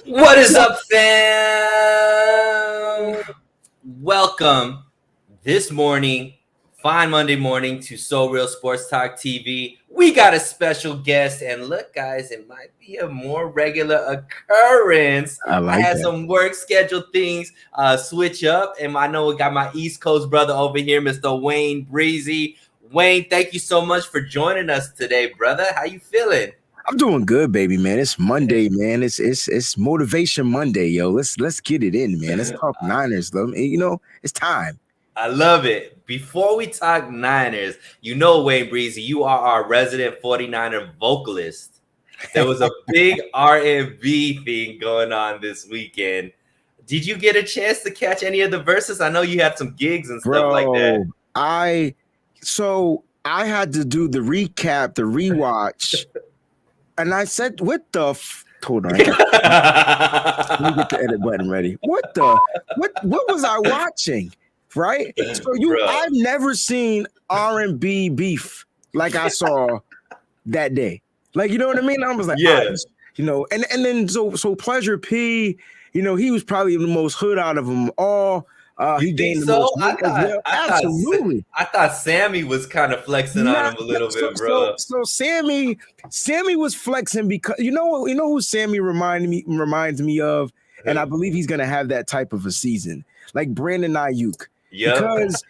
What is up, fam? Welcome this morning, fine Monday morning, to So Real Sports Talk TV. We got a special guest, and look, guys, it might be a more regular occurrence. I I like had that. some work schedule things switch up, and I know we got my East Coast brother over here, Mr. Wayne Breezy. Wayne, thank you so much for joining us today, brother. How you feeling? I'm doing good, baby, man. It's Monday, man. It's motivation Monday, yo. Let's get it in, man. Let's talk Niners, though. It's time. I love it. Before we talk Niners, you know, Wayne Breezy, you are our resident 49er vocalist. There was a big R&B thing going on this weekend. Did you get a chance to catch any of the verses? I know you had some gigs and stuff like that. Bro, I had to do the recap, the rewatch, and I said, what the hold on. Let me get the edit button ready. What was I watching? Right? So I've never seen R&B beef like I saw that day. Like, you know what I mean? I was like, yeah, and then so Pleasure P, he was probably the most hood out of them all. He gained the most weight as well. Absolutely. I thought Sammy was kind of flexing on him a little bit, bro. So Sammy was flexing because you know who Sammy reminds me of, and I believe he's gonna have that type of a season, like Brandon Ayuk. Yeah. Because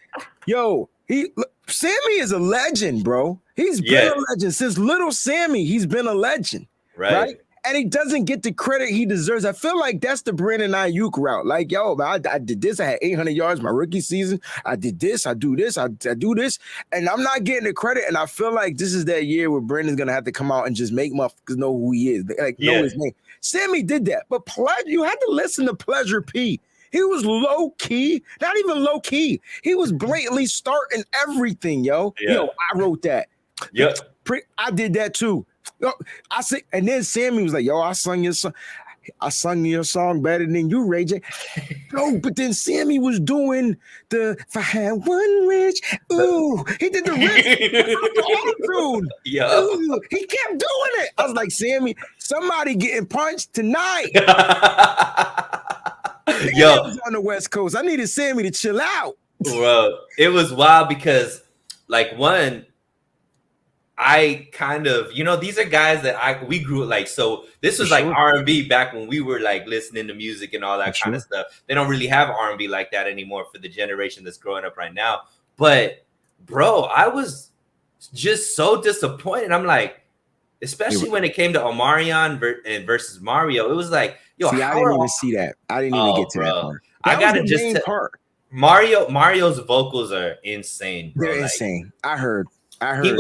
Sammy is a legend, bro. He's been a legend since little Sammy. He's been a legend, right? And he doesn't get the credit he deserves. I feel like that's the Brandon Ayuk route. Like, yo, man, I did this. I had 800 yards my rookie season. I did this. I do this. I do this. And I'm not getting the credit. And I feel like this is that year where Brandon's going to have to come out and just make motherfuckers know who he is. Like, know his name. Sammy did that. But you had to listen to Pleasure P. He was low key, not even low key. He was blatantly starting everything, yo. Yeah. Yo, I wrote that. Yep. I did that too. Yo, I said, and then Sammy was like, "Yo, I sung your song better than you, Ray J." No, but then Sammy was doing if I had one wish, ooh, he did the tune. Yeah, he kept doing it. I was like, Sammy, somebody getting punched tonight. Yo, on the West Coast, I needed Sammy to chill out. Bro, it was wild because, like, one, I kind of, these are guys that we grew like, so this was like R&B back when we were like listening to music and all that kind of stuff. They don't really have R&B like that anymore for the generation that's growing up right now. But bro, I was just so disappointed. I'm like, especially when it came to Omarion versus Mario, it was like, yo, I didn't even see that. I didn't even get to that part. I gotta just Mario's vocals are insane, bro. They're insane. I heard. He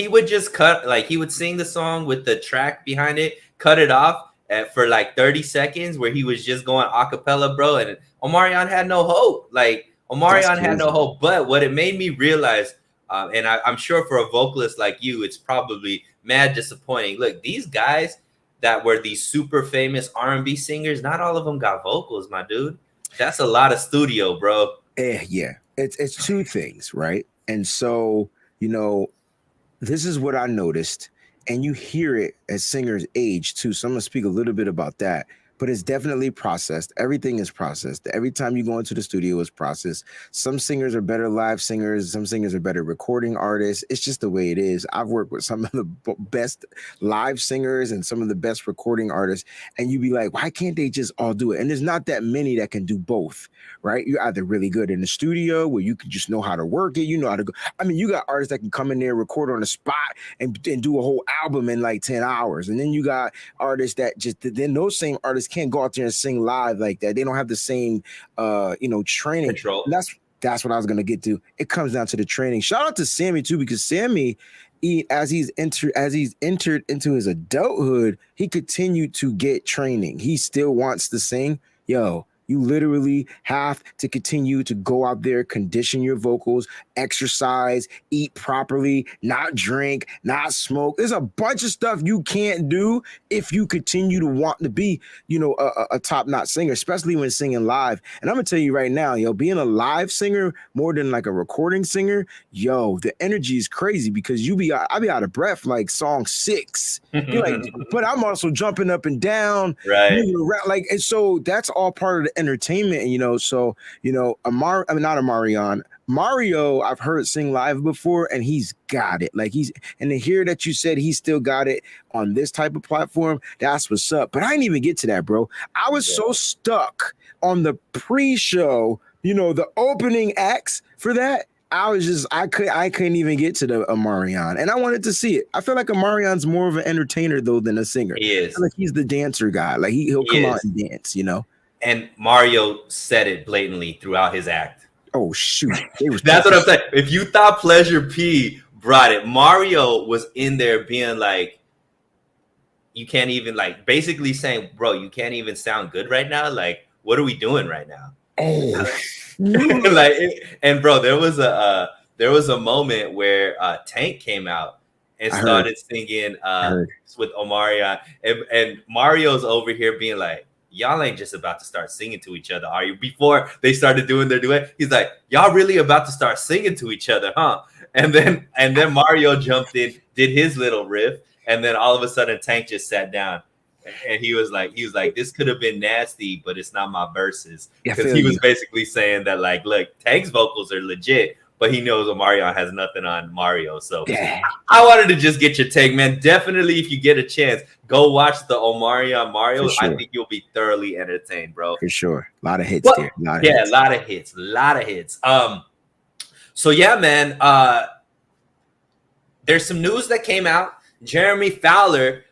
would just cut, like, he would sing the song with the track behind it, cut it off for like 30 seconds where he was just going a cappella, bro. And Omarion had no hope. Like, Omarion had no hope. But what it made me realize, and I'm sure for a vocalist like you, it's probably mad disappointing. Look, these guys that were these super famous R&B singers, not all of them got vocals, my dude. That's a lot of studio, bro. Yeah. It's two things, right? And so, this is what I noticed, and you hear it as singers age too. So I'm gonna speak a little bit about that, but it's definitely processed. Everything is processed. Every time you go into the studio, it's processed. Some singers are better live singers. Some singers are better recording artists. It's just the way it is. I've worked with some of the best live singers and some of the best recording artists, and you'd be like, why can't they just all do it? And there's not that many that can do both, right? You're either really good in the studio where you can just know how to work it. You know how to go. I mean, you got artists that can come in there, record on the spot, and do a whole album in like 10 hours. And then you got artists that then those same artists can't go out there and sing live like that. They don't have the same, training. Control. That's what I was going to get to. It comes down to the training. Shout out to Sammy too, because Sammy, as he's entered into his adulthood, he continued to get training. He still wants to sing. Yo, You literally have to continue to go out there, condition your vocals, exercise, eat properly, not drink, not smoke. There's a bunch of stuff you can't do if you continue to want to be, a top-notch singer, especially when singing live. And I'm gonna tell you right now, being a live singer more than like a recording singer, the energy is crazy because I be out of breath like song 6. You're like, but I'm also jumping up and down, Right. moving around, like, and so that's all part of the entertainment. And not Amarion. Mario, I've heard sing live before, and he's got it. And to hear that you said he still got it on this type of platform, that's what's up. But I didn't even get to that, bro. I was so stuck on the pre-show, the opening acts for that. I couldn't even get to the Amarion, and I wanted to see it. I feel like Amarion's more of an entertainer though than a singer. He is. I feel like he's the dancer guy. Like he'll come out and dance, And Mario said it blatantly throughout his act. Oh shoot, that's what I'm saying. If you thought Pleasure P brought it, Mario was in there being like, you can't even, like, basically saying, bro, you can't even sound good right now. Like, what are we doing right now? Oh. And bro, there was a moment where Tank came out and started singing with Omarion, and Mario's over here being like, y'all ain't just about to start singing to each other, are you? Before they started doing their duet, he's like, y'all really about to start singing to each other, huh? And then Mario jumped in, did his little riff, and then all of a sudden Tank just sat down. And he was like, this could have been nasty, but it's not my verses. Because he was basically saying that, like, look, Tank's vocals are legit, but he knows Omarion has nothing on Mario. So I wanted to just get your take, man. Definitely, if you get a chance, go watch the Omarion Mario. Sure. I think you'll be thoroughly entertained, bro. For sure. A lot of hits there. A lot of hits. So yeah, man. There's some news that came out. Jeremy Fowler,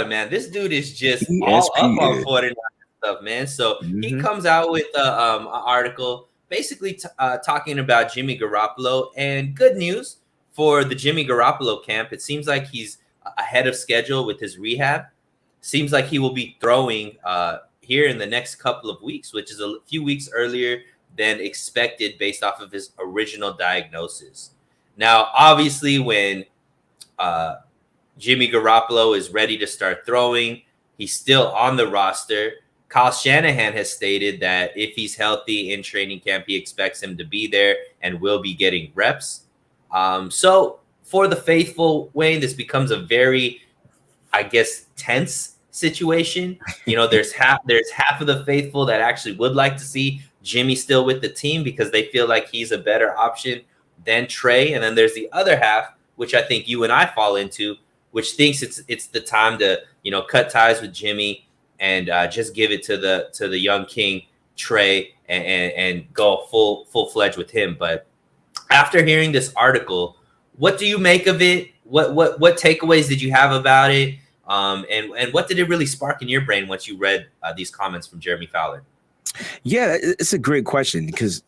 man, this dude is just all up on 49 stuff, man. So he comes out with an article basically talking about Jimmy Garoppolo, and good news for the Jimmy Garoppolo camp. It seems like he's ahead of schedule with his rehab. Seems like he will be throwing here in the next couple of weeks, which is a few weeks earlier than expected based off of his original diagnosis. Now, obviously, when Jimmy Garoppolo is ready to start throwing, he's still on the roster. Kyle Shanahan has stated that if he's healthy in training camp, he expects him to be there and will be getting reps. So for the faithful, Wayne, this becomes a very, I guess, tense situation. There's half of the faithful that actually would like to see Jimmy still with the team because they feel like he's a better option than Trey. And then there's the other half, which I think you and I fall into, which thinks it's the time to, cut ties with Jimmy and just give it to the young king Trey and go full-fledged with him. But after hearing this article, what do you make of it? What takeaways did you have about it? And what did it really spark in your brain once you read these comments from Jeremy Fowler? Yeah, it's a great question because,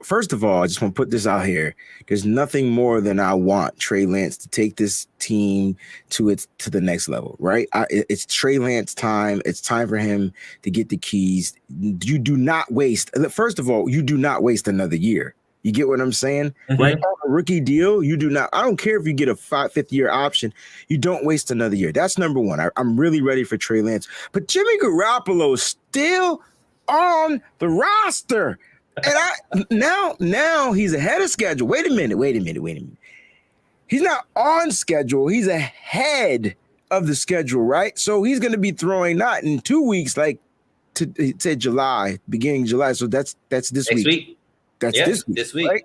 first of all, I just want to put this out here. There's nothing more than I want Trey Lance to take this team to the next level, right? It's Trey Lance time. It's time for him to get the keys. You do not waste. First of all, you do not waste another year. You get what I'm saying? Right? On a rookie deal, you do not. I don't care if you get a fifth-year option. You don't waste another year. That's number one. I'm really ready for Trey Lance. But Jimmy Garoppolo is still on the roster. And now he's ahead of schedule. Wait a minute. He's not on schedule. He's ahead of the schedule, right? So he's going to be throwing not in 2 weeks, like it said July, beginning July. So that's this week. That's this week. Right?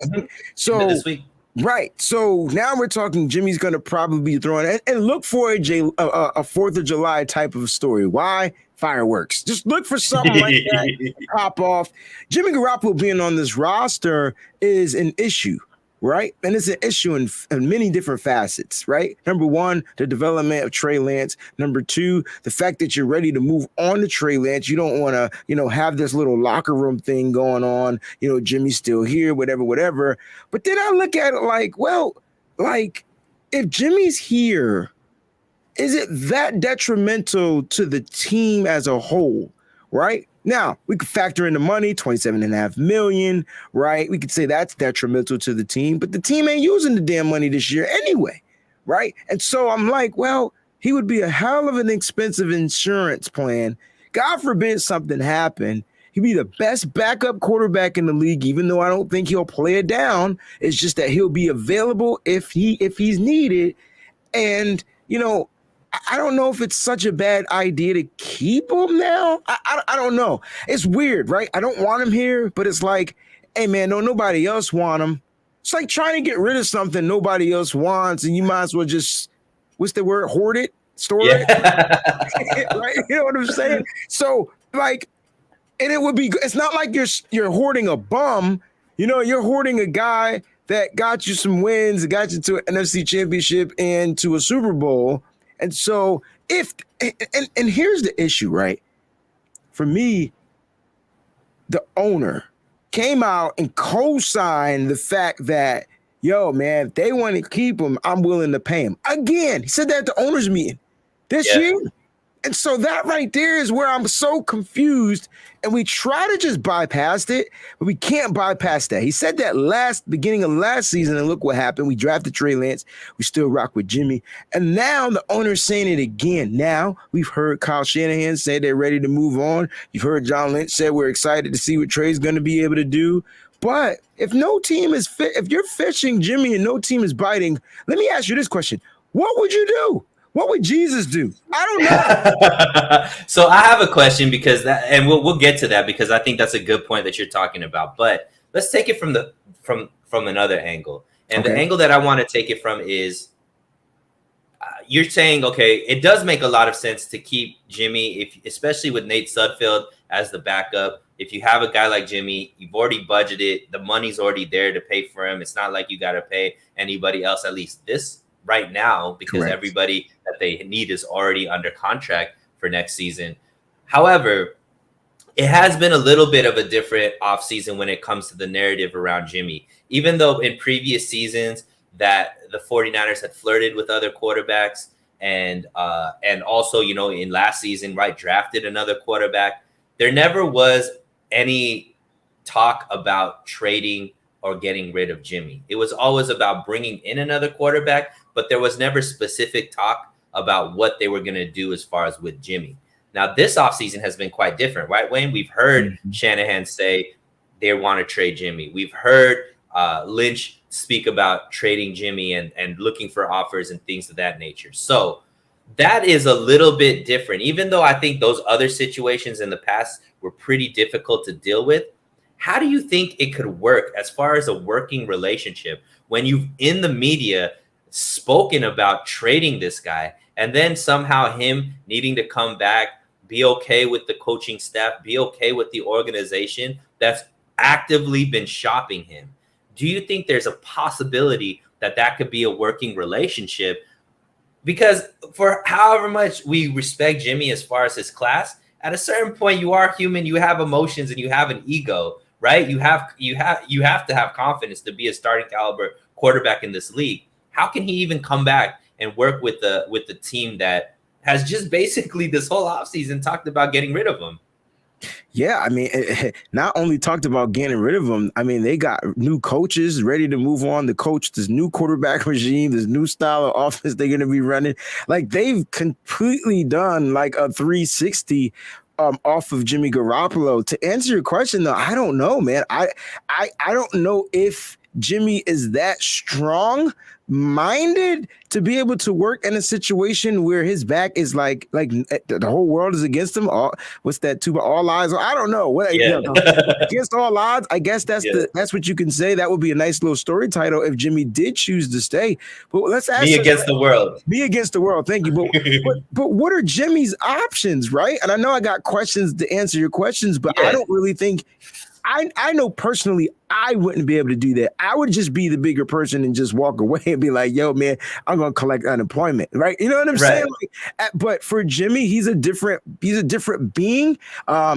So this week. Right. So now we're talking Jimmy's going to probably be throwing and look for a 4th of July type of story. Why? Fireworks. Just look for something like that pop off. Jimmy Garoppolo being on this roster is an issue, right? And it's an issue in many different facets, right? Number one, the development of Trey Lance. Number two, the fact that you're ready to move on to Trey Lance. You don't want to, have this little locker room thing going on. Jimmy's still here, whatever. But then I look at it like, if Jimmy's here, is it that detrimental to the team as a whole? right? Now, we could factor in the money, 27.5 million, right? We could say that's detrimental to the team, but the team ain't using the damn money this year anyway, right? And so I'm like, well, he would be a hell of an expensive insurance plan. God forbid something happened. He'd be the best backup quarterback in the league, even though I don't think he'll play it down. It's just that he'll be available if he's needed. And, I don't know if it's such a bad idea to keep him now. I don't know. It's weird, right? I don't want him here, but it's like, hey, man, no, nobody else want him. It's like trying to get rid of something nobody else wants, and you might as well just, what's the word, hoard it, store it, right? You know what I'm saying? So, like, and it would be, it's not like you're hoarding a bum, you're hoarding a guy that got you some wins, got you to an NFC championship and to a Super Bowl. And so and here's the issue, right? For me, the owner came out and co-signed the fact that, yo, man, if they want to keep him, I'm willing to pay him. Again, he said that at the owners meeting this year. And so that right there is where I'm so confused. And we try to just bypass it, but we can't bypass that. He said that beginning of last season, and look what happened. We drafted Trey Lance. We still rock with Jimmy. And now the owner's saying it again. Now we've heard Kyle Shanahan say they're ready to move on. You've heard John Lynch say we're excited to see what Trey's going to be able to do. But if no team is fit, if you're fishing Jimmy and no team is biting, let me ask you this question. What would you do? What would Jesus do? I don't know. So I have a question because and we'll get to that because I think that's a good point that you're talking about. But let's take it from another angle. And the angle that I want to take it from is you're saying, okay, it does make a lot of sense to keep Jimmy, especially with Nate Sudfeld as the backup. If you have a guy like Jimmy, you've already budgeted, the money's already there to pay for him. It's not like you got to pay anybody else, at least this right now, because everybody that they need is already under contract for next season. However, it has been a little bit of a different offseason when it comes to the narrative around Jimmy. Even though in previous seasons that the 49ers had flirted with other quarterbacks and also, in last season, right, drafted another quarterback, there never was any talk about trading or getting rid of Jimmy. It was always about bringing in another quarterback, but there was never specific talk about what they were going to do as far as with Jimmy. Now, this offseason has been quite different, right, Wayne? We've heard Shanahan say they want to trade Jimmy. We've heard Lynch speak about trading Jimmy and looking for offers and things of that nature. So that is a little bit different, even though I think those other situations in the past were pretty difficult to deal with. How do you think it could work as far as a working relationship when you've in the media spoken about trading this guy and then somehow him needing to come back, be okay with the coaching staff, be okay with the organization that's actively been shopping him? Do you think there's a possibility that could be a working relationship? Because for however much we respect Jimmy as far as his class, at a certain point, you are human, you have emotions and you have an ego, right? You have to have confidence to be a starting caliber quarterback in this league. How can he even come back and work with the team that has just basically this whole offseason talked about getting rid of him? Yeah, I mean, not only talked about getting rid of him, I mean, they got new coaches ready to move on to coach this new quarterback regime, this new style of offense they're going to be running. Like, they've completely done like a 360 off of Jimmy Garoppolo. To answer your question, though, I don't know, man. I don't know if Jimmy is that strong-minded to be able to work in a situation where his back is like the whole world is against him. What's that? All eyes. I don't know. Against all odds. I guess that's what you can say. That would be a nice little story title if Jimmy did choose to stay. But let's ask Me against the world. Me against the world. Thank you. But what are Jimmy's options, right? And I know I got questions to answer your questions, but I don't really think. I know personally I wouldn't be able to do that. I would just be the bigger person and just walk away and be like, yo, man, I'm going to collect unemployment. Right. You know what I'm saying? Like, but for Jimmy, he's a different being.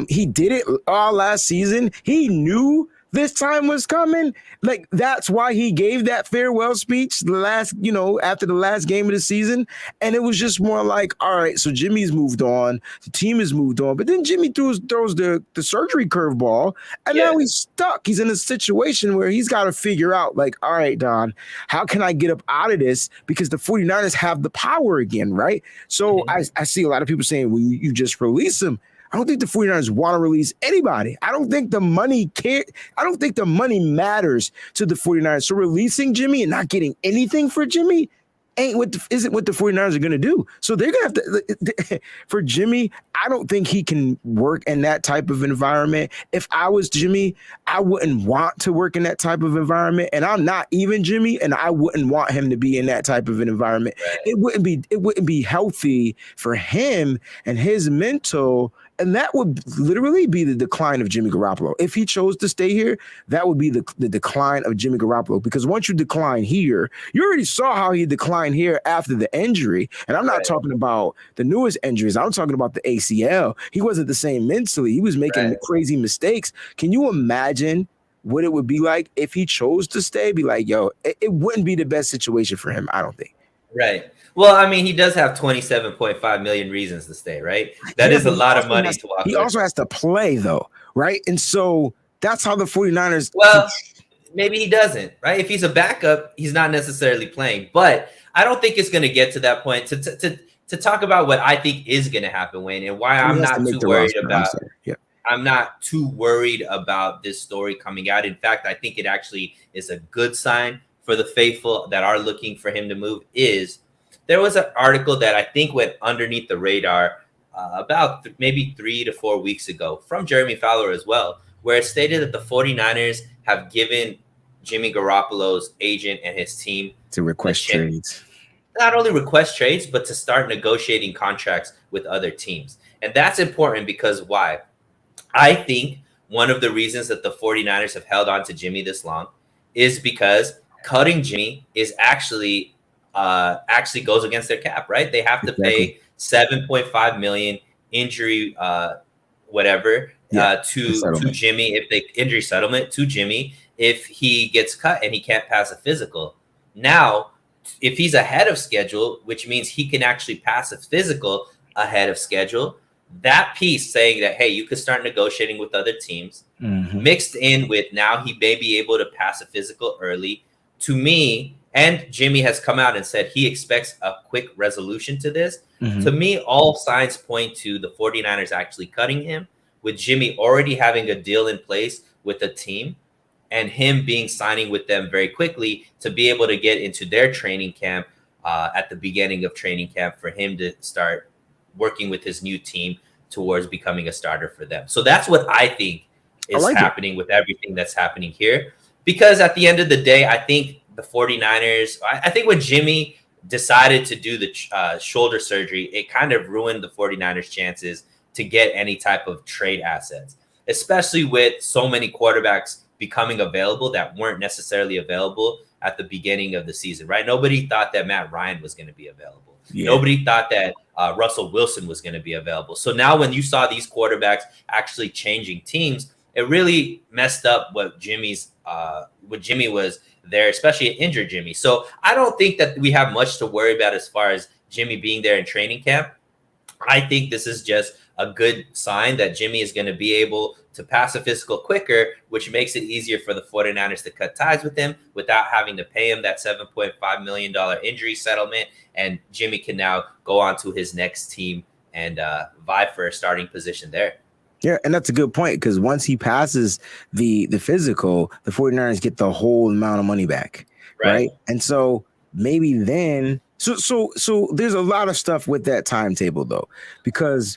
He did it all last season. He knew this time was coming. Like that's why he gave that farewell speech the last, after the last game of the season. And it was just more like, all right, so Jimmy's moved on, the team has moved on, but then Jimmy throws the surgery curveball, and Yeah. now he's stuck. He's in a situation where he's got to figure out, like, all right, Don, how can I get up out of this? Because the 49ers have the power again, right? So I see a lot of people saying, well, you just release him. I don't think the 49ers want to release anybody. I don't think the money I don't think the money matters to the 49ers. So releasing Jimmy and not getting anything for Jimmy isn't what the 49ers are going to do. So they're going to have to, for Jimmy, I don't think he can work in that type of environment. If I was Jimmy, I wouldn't want to work in that type of environment. And I'm not even Jimmy, and I wouldn't want him to be in that type of an environment. Right. It wouldn't be healthy for him and his mental. And that would literally be the decline of Jimmy Garoppolo. If he chose to stay here, that would be the decline of Jimmy Garoppolo. Because once you decline here, you already saw how he declined here after the injury. And I'm not talking about the newest injuries. I'm talking about the ACL. He wasn't the same mentally. He was making crazy mistakes. Can you imagine what it would be like if he chose to stay? Be like, yo, it wouldn't be the best situation for him, I don't think. Right. Well, I mean, he does have 27.5 million reasons to stay, right? That is a lot of money to walk. He also has to play, though, right? And so that's how the 49ers. Well, maybe he doesn't, right? If he's a backup, he's not necessarily playing. But I don't think it's going to get to that point to talk about what I think is going to happen, Wayne, and why I'm not too worried about. I'm not too worried about this story coming out. In fact, I think it actually is a good sign for the faithful that are looking for him to move. There was an article that I think went underneath the radar about maybe 3 to 4 weeks ago from Jeremy Fowler as well, where it stated that the 49ers have given Jimmy Garoppolo's agent and his team to request trades. Not only request trades, but to start negotiating contracts with other teams. And that's important because why? I think one of the reasons that the 49ers have held on to Jimmy this long is because cutting Jimmy is actually goes against their cap, right? They have to pay $7.5 million injury to Jimmy if they injury settlement to Jimmy if he gets cut and he can't pass a physical. Now, if he's ahead of schedule, which means he can actually pass a physical ahead of schedule, that piece saying that, hey, you could start negotiating with other teams, mixed in with now he may be able to pass a physical early, to me. And Jimmy has come out and said he expects a quick resolution to this. To me, all signs point to the 49ers actually cutting him, with Jimmy already having a deal in place with a team and him signing with them very quickly to be able to get into their training camp at the beginning of training camp for him to start working with his new team towards becoming a starter for them. So that's what I think is happening with everything that's happening here. Because at the end of the day, I think the 49ers, I think when Jimmy decided to do the shoulder surgery, it kind of ruined the 49ers' chances to get any type of trade assets, especially with so many quarterbacks becoming available that weren't necessarily available at the beginning of the season, right? Nobody thought that Matt Ryan was going to be available. Nobody thought that Russell Wilson was going to be available. So now when you saw these quarterbacks actually changing teams, it really messed up what Jimmy was there, especially an injured Jimmy. So I don't think that we have much to worry about as far as Jimmy being there in training camp. I think this is just a good sign that Jimmy is going to be able to pass a physical quicker, which makes it easier for the 49ers to cut ties with him without having to pay him that $7.5 million injury settlement. And Jimmy can now go on to his next team and vie for a starting position there. Yeah, and that's a good point, because once he passes the physical, the 49ers get the whole amount of money back, right? And so maybe then, so there's a lot of stuff with that timetable, though, because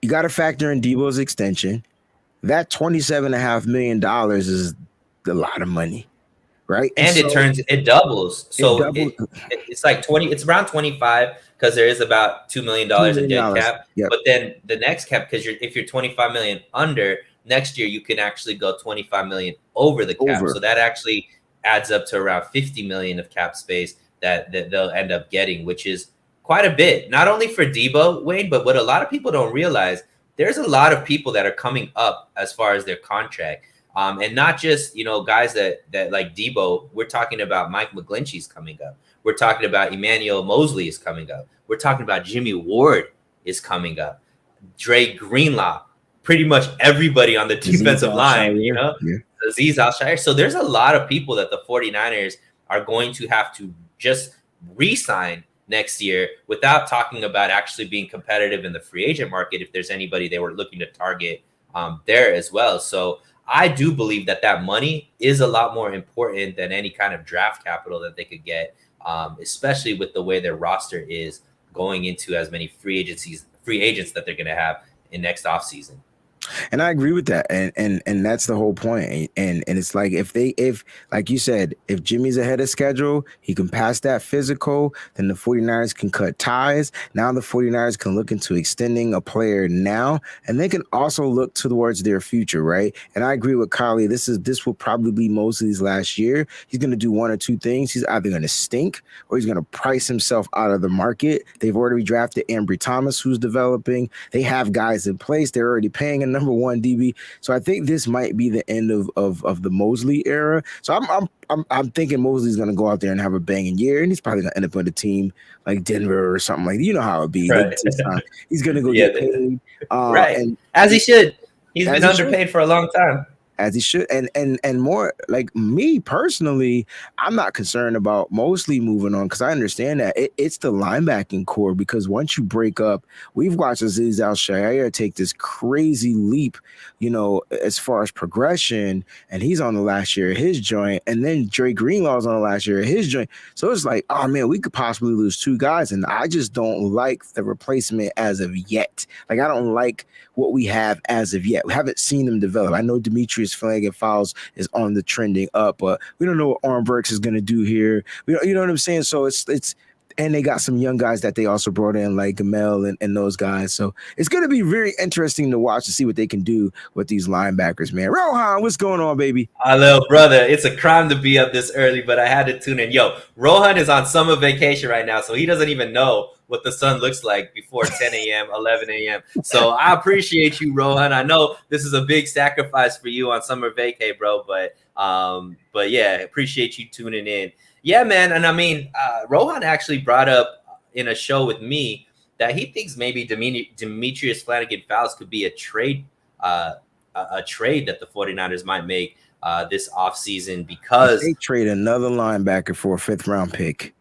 you got to factor in Debo's extension. That $27.5 million is a lot of money, right? And it doubles. So it's like 20, it's around 25 because there is about $2 million in dead cap. But then the next cap, because if you're 25 million under, next year you can actually go 25 million over the cap. So that actually adds up to around 50 million of cap space that they'll end up getting, which is quite a bit, not only for Debo, Wayne, but what a lot of people don't realize, there's a lot of people that are coming up as far as their contract. And not just, guys that like Debo. We're talking about Mike McGlinchey's coming up. We're talking about Emmanuel Mosley is coming up. We're talking about Jimmy Ward is coming up. Dre Greenlaw, pretty much everybody on the Aziz defensive line, Al-Shaair, yeah. Aziz Al-Shaair. So there's a lot of people that the 49ers are going to have to just re-sign next year without talking about actually being competitive in the free agent market if there's anybody they were looking to target there as well. So I do believe that money is a lot more important than any kind of draft capital that they could get, especially with the way their roster is going into as many free agents that they're going to have in next offseason. And I agree with that. And that's the whole point. And it's like if like you said, if Jimmy's ahead of schedule, he can pass that physical, then the 49ers can cut ties. Now the 49ers can look into extending a player now, and they can also look towards their future, right? And I agree with Kylie. This will probably be Mosley's last year. He's gonna do one or two things. He's either gonna stink or he's gonna price himself out of the market. They've already drafted Ambry Thomas, who's developing. They have guys in place. They're already paying a number one DB. So I think this might be the end of the Mosley era. So I'm thinking Mosley's gonna go out there and have a banging year, and he's probably gonna end up with a team like Denver or something like that. You know how it be. Right. He's gonna go get paid. Right. And as he should. He's been underpaid for a long time. As he should, and more like me personally, I'm not concerned about Mosley moving on because I understand that it's the linebacking core. Because once you break up, we've watched Aziz Al-Shaair take this crazy leap, as far as progression, and he's on the last year of his joint, and then Dre Greenlaw's on the last year of his joint. So it's like, oh man, we could possibly lose two guys, and I just don't like the replacement as of yet. Like I don't like what we have as of yet. We haven't seen them develop. I know Demetrius Fowles is on the trending up, but we don't know what Oren Burks is going to do here. You know what I'm saying? So it's and they got some young guys that they also brought in like Gamel and those guys. So it's going to be very interesting to watch to see what they can do with these linebackers, man. Rohan, what's going on, baby? Little brother, it's a crime to be up this early, but I had to tune in. Yo, Rohan is on summer vacation right now, so he doesn't even know what the sun looks like before 10 a.m., 11 a.m. So I appreciate you, Rohan. I know this is a big sacrifice for you on summer vacay, bro, but yeah, appreciate you tuning in. Yeah, man. And I mean, Rohan actually brought up in a show with me that he thinks maybe Demetrius Flannigan-Fowles could be a trade that the 49ers might make this offseason because they trade another linebacker for a 5th-round pick.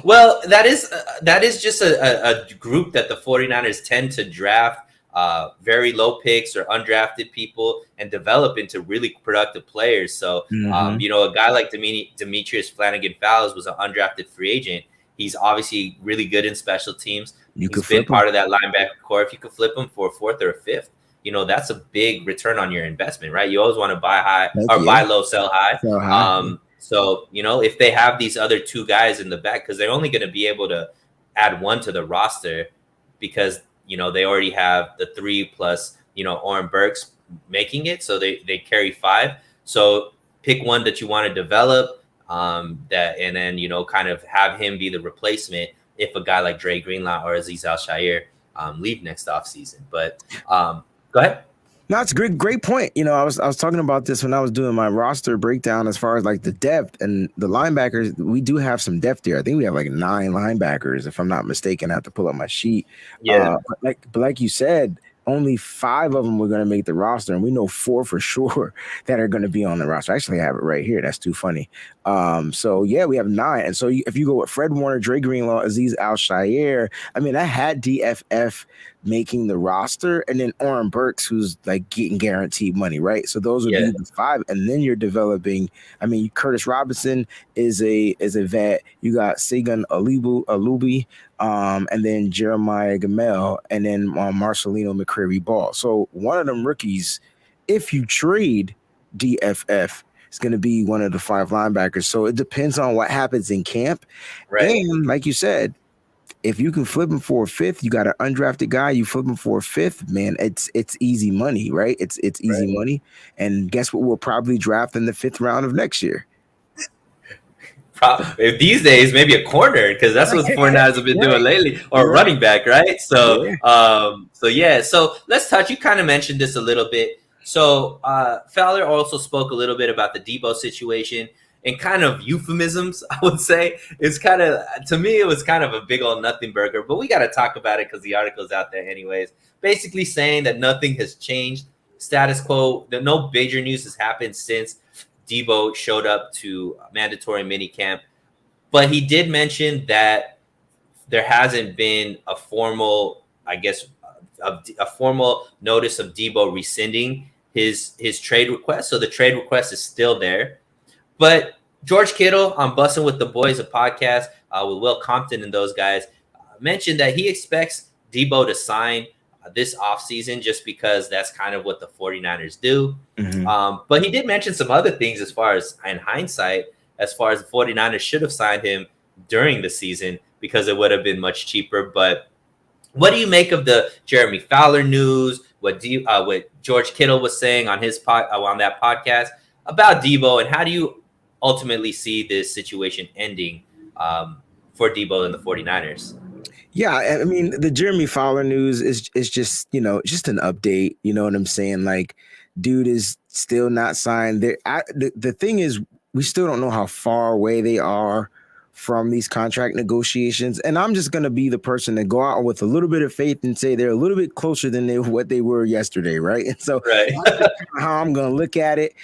Well, that is just a group that the 49ers tend to draft very low picks or undrafted people and develop into really productive players. So, a guy like Demetrius Flannigan-Fowles was an undrafted free agent. He's obviously really good in special teams. He's been part of that linebacker core. If you could flip him for a 4th or a 5th, that's a big return on your investment, right? You always want to buy high or buy low, sell high. So, if they have these other two guys in the back, because they're only going to be able to add one to the roster because, they already have the 3 plus, Oren Burks making it. So they carry 5. So pick one that you want to develop and then, kind of have him be the replacement if a guy like Dre Greenlaw or Aziz Al-Shaair leave next offseason. But go ahead. No, it's a great point. I was talking about this when I was doing my roster breakdown as far as like the depth and the linebackers. We do have some depth here. I think we have like 9 linebackers, if I'm not mistaken. I have to pull up my sheet. Yeah. But like you said, only 5 of them were going to make the roster, and we know 4 for sure that are going to be on the roster. Actually, I have it right here. That's too funny. So yeah, we have 9. And so if you go with Fred Warner, Dre Greenlaw, Aziz Al-Shaair, I mean, I had DFF making the roster, and then Oren Burks, who's like getting guaranteed money, right? So those would be the 5, and then you're developing. I mean, Curtis Robinson is a vet. You got Sagan Alubi, and then Jeremiah Gamel, and then Marcelino McCreary Ball. So one of them rookies, if you trade DFF, is going to be one of the 5 linebackers. So it depends on what happens in camp, right? And like you said, if you can flip him for a 5th, you got an undrafted guy, you flip him for a 5th, man, it's easy money, right? It's easy money. And guess what we'll probably draft in the 5th round of next year? These days, maybe a corner, because that's what the 49ers have been doing lately, or running back, right? So, so let's touch. You kind of mentioned this a little bit. So Fowler also spoke a little bit about the Debo situation and kind of euphemisms. I would say it's kind of, to me, it was kind of a big old nothing burger. But we got to talk about it because the article's out there anyways. Basically saying that nothing has changed, status quo. That no major news has happened since Debo showed up to mandatory minicamp. But he did mention that there hasn't been a formal, I guess, a formal notice of Debo rescinding his trade request. So the trade request is still there. But George Kittle on Bussin' with the Boys, a podcast with Will Compton and those guys, mentioned that he expects Debo to sign this offseason just because that's kind of what the 49ers do. But he did mention some other things as far as in hindsight, as far as the 49ers should have signed him during the season because it would have been much cheaper. But what do you make of the Jeremy Fowler news? What George Kittle was saying on his on that podcast about Debo, and how do you ultimately see this situation ending for Debo and the 49ers? Yeah, I mean, the Jeremy Fowler news is just, just an update. You know what I'm saying? Like, dude is still not signed. The thing is, we still don't know how far away they are from these contract negotiations. And I'm just going to be the person to go out with a little bit of faith and say they're a little bit closer than what they were yesterday, right? And so right. That's how I'm going to look at it.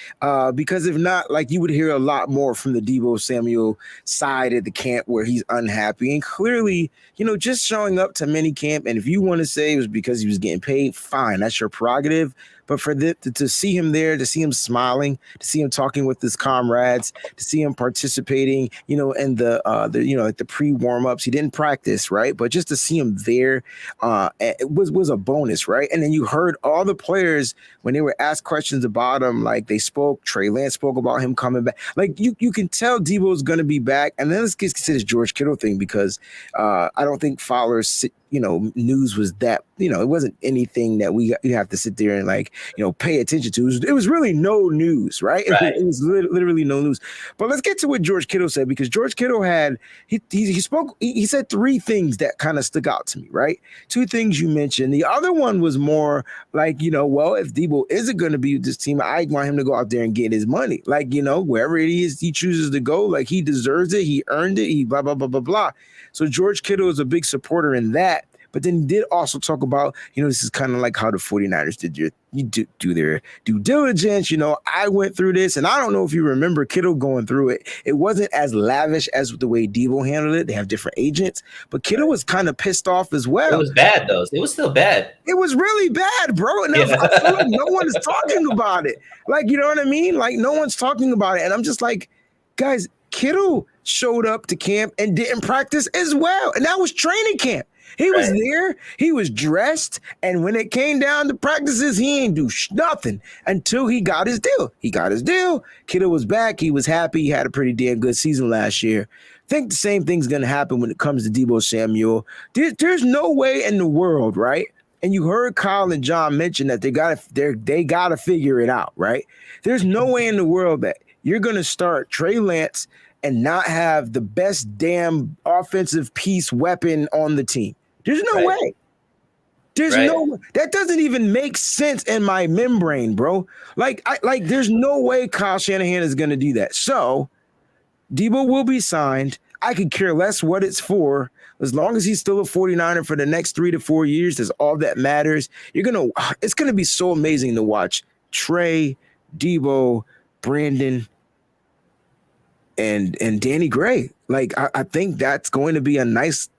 Because if not, like, you would hear a lot more from the Debo Samuel side at the camp where he's unhappy. And clearly, just showing up to mini camp, and if you want to say it was because he was getting paid, fine, that's your prerogative. But for to see him there, to see him smiling, to see him talking with his comrades, to see him participating, in the like the pre-warm ups, he didn't practice, right? But just to see him there, it was a bonus, right? And then you heard all the players when they were asked questions about him, like they spoke. Trey Lance spoke about him coming back. Like you can tell Debo's going to be back. And then let's get to this George Kittle thing because I don't think Fowler's news was that, it wasn't anything that you have to sit there and pay attention to. It was really no news, right? Right. It was literally no news. But let's get to what George Kittle said, because George Kittle he said three things that kind of stuck out to me, right? Two things you mentioned. The other one was more like, well, if Debo isn't going to be with this team, I want him to go out there and get his money. Like, wherever it is he chooses to go, like he deserves it. He earned it. He blah, blah, blah, blah, blah. So George Kittle is a big supporter in that. But then he did also talk about, this is kind of like how the 49ers do their due diligence. I went through this, and I don't know if you remember Kittle going through it. It wasn't as lavish as the way Debo handled it. They have different agents, but Kittle was kind of pissed off as well. It was bad, though. It was still bad. It was really bad, bro. And I feel like no one is talking about it. Like, you know what I mean? Like, no one's talking about it. And I'm just like, guys, Kittle showed up to camp and didn't practice as well. And that was training camp. He was there, he was dressed, and when it came down to practices, he ain't do nothing until he got his deal. He got his deal. Kittle was back. He was happy. He had a pretty damn good season last year. I think the same thing's going to happen when it comes to Debo Samuel. There's no way in the world, right? And you heard Kyle and John mention that they gotta figure it out, right? There's no way in the world that you're going to start Trey Lance and not have the best damn offensive piece weapon on the team. There's no way. There's no, that doesn't even make sense in my membrane, bro. There's no way Kyle Shanahan is going to do that. So Debo will be signed. I could care less what it's for. As long as he's still a 49er for the next 3 to 4 years, that's all that matters. It's going to be so amazing to watch Trey, Debo, Brandon, and Danny Gray. Like, I think that's going to be a nice,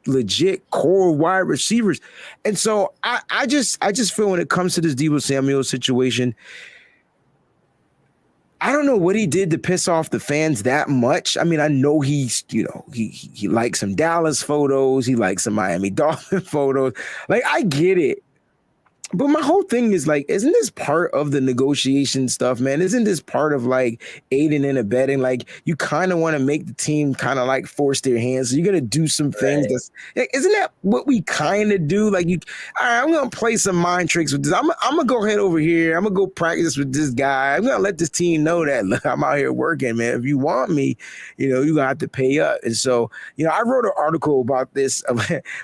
legit core wide receivers. And so I just feel when it comes to this Debo Samuel situation, I don't know what he did to piss off the fans that much. I mean, I know he's, he likes some Dallas photos. He likes some Miami Dolphin photos. Like, I get it. But my whole thing is like, isn't this part of the negotiation stuff, man? Isn't this part of like aiding and abetting? Like, you kind of want to make the team kind of like force their hands. So you're going to do some things. Isn't that what we kind of do? Like, all right, I'm going to play some mind tricks with this. I'm going to go head over here. I'm going to go practice with this guy. I'm going to let this team know that, look, I'm out here working, man. If you want me, you're going to have to pay up. And so, I wrote an article about this